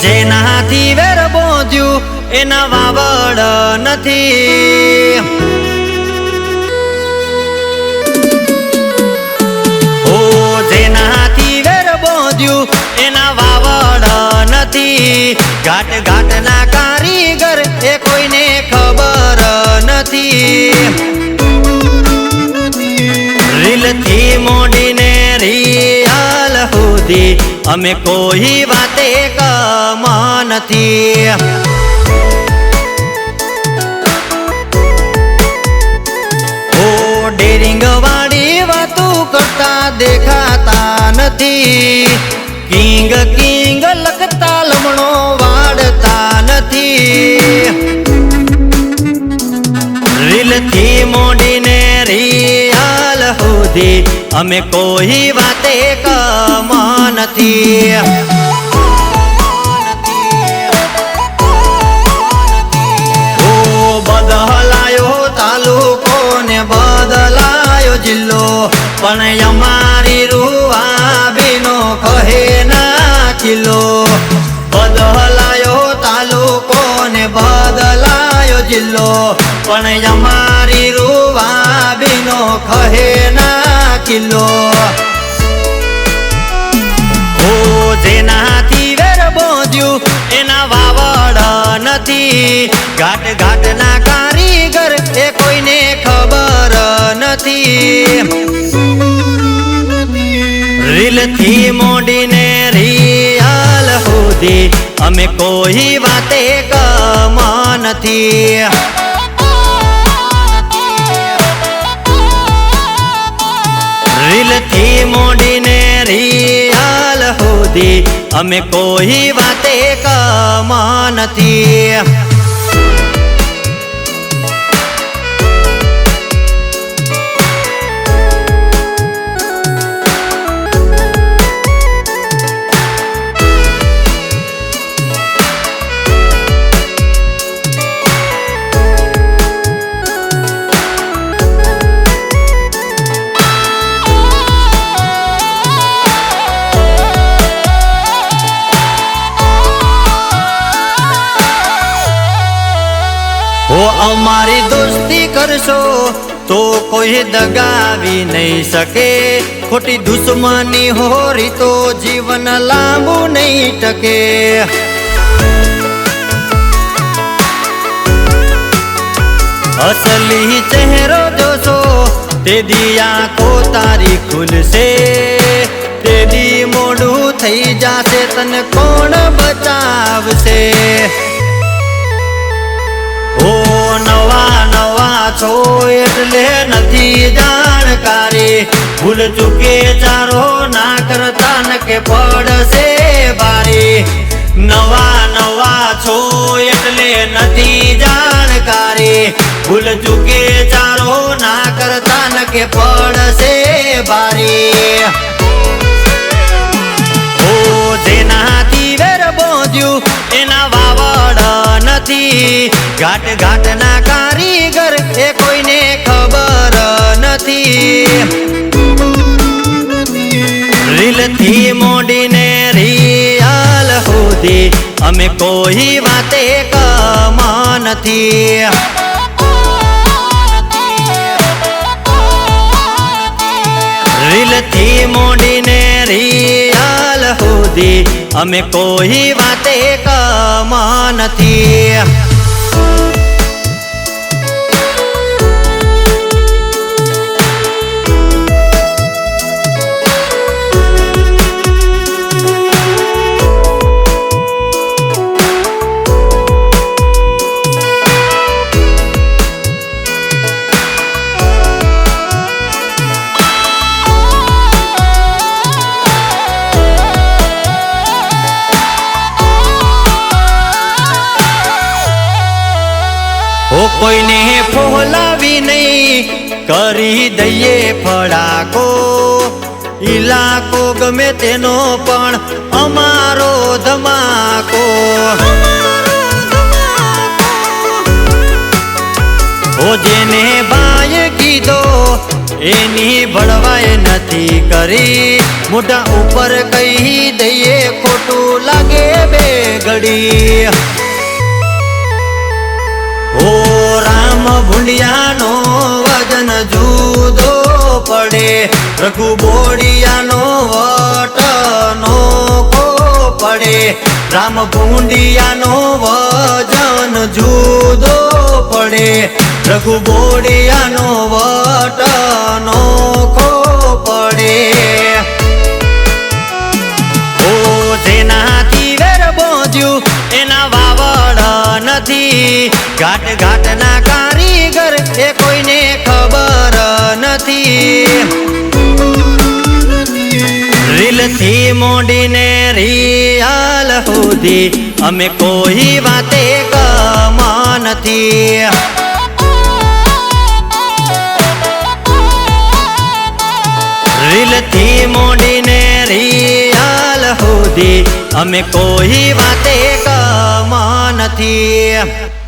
જેનાથી વેર બોધ્યું એના વાવડ નથી. ઓ જેનાથી વેર બોધ્યું એના વાવડ નથી. ઘાટ ઘાટના કારીગર એ કોઈને ખબર નથી. રીલથી મોડીને રિયાલ સુધી અમે કોઈ વાતે કમ નથી. ઓ ડેરિંગ વાળી વાતું કરતા દેખાતા નથી. કિંગ કિંગ લખતા લમણો વાળતા નથી. રીલથી મોડીને રિયાલ સુધી અમે કોઈ વાતે કમ નથી. ઓ બદલાયો તાલુકો ને બદલાયો જિલ્લો પણ અમારી રૂવાબીનો કહે ના કિલ્લો. બદલાયો તાલુકો ને બદલાયો જિલ્લો પણ અમારી રૂવાબીનો કહે ના કિલ્લો. ઓ જેનાથી વેર બોધ્યું એના વાવડ નથી. ઘાટ ઘાટના કારીગર એ કોઈને ખબર નથી. રીલથી મોડીને રિયાલ સુધી અમે કોઈ વાતે કમ નથી. રીલથી મોડીને રિયાલ સુધી અમે કોઈ વાતે કમ નથી. ઓ અમારી દોસ્તી કરશો તો કોઈ દગાવી નહીં શકે. ખોટી દુશ્મની હોરી તો જીવન લાંબુ નહીં ટકે. અસલી ચહેરો જોશો તે દિયા કો તારી ખુલશે. તે દી મોડું થઈ જાશે તને કોણ બચાવશે. ઓ નવા નવા છો એટલે નથી જાણકારી. ભૂલ ચૂકે ચારો ના કરતા ન કે પડશે ભારી. નવા નવા છો એટલે નથી જાણકારી. ભૂલ ચૂકે ચારો ના કરતા ન કે પડશે ભારી. ઓ જેનાથી વેર બોધ્યું એના વાવડ નથી. ઘાટ ઘાટના કારીગર એ કોઈને ખબર નથી. રીલથી મોડીને રિયાલ સુધી અમે કોઈ વાતે કમ નથી. રીલથી મોડીને રિયાલ સુધી અમે કોઈ વાતે કમ નથી. ઓ કોઈને ફોલાવી નહીં કરી દઈએ ફડાકો. ઇલાકો ગમે તેનો પણ અમારો ધમાકો. ઓ જેને ભાઈ કીધો એની ભળવાય નથી કરી મોઢા ઉપર કહી દઈએ ખોટું લાગે બે ઘડી ઓ રામ ભૂંડિયાનો વજન જુદો પડે રઘુ બોડિયાનો વટ નોખો પડે રામ ભૂંડિયાનો વજન જુદો પડે રઘુ બોડિયાનો વટ નોખો પડે ઓ જેનાથી વેર બોજ્યું એના વાવડ નથી ઘાટ ઘાટના કારીગર એ કોઈને ખબર નથી રીલથી મોડીને રિયાલ સુધી અમે કોઈ વાતે કમ નથી રીલથી મોડીને રિયાલ સુધી અમે કોઈ વાતે કમ નથી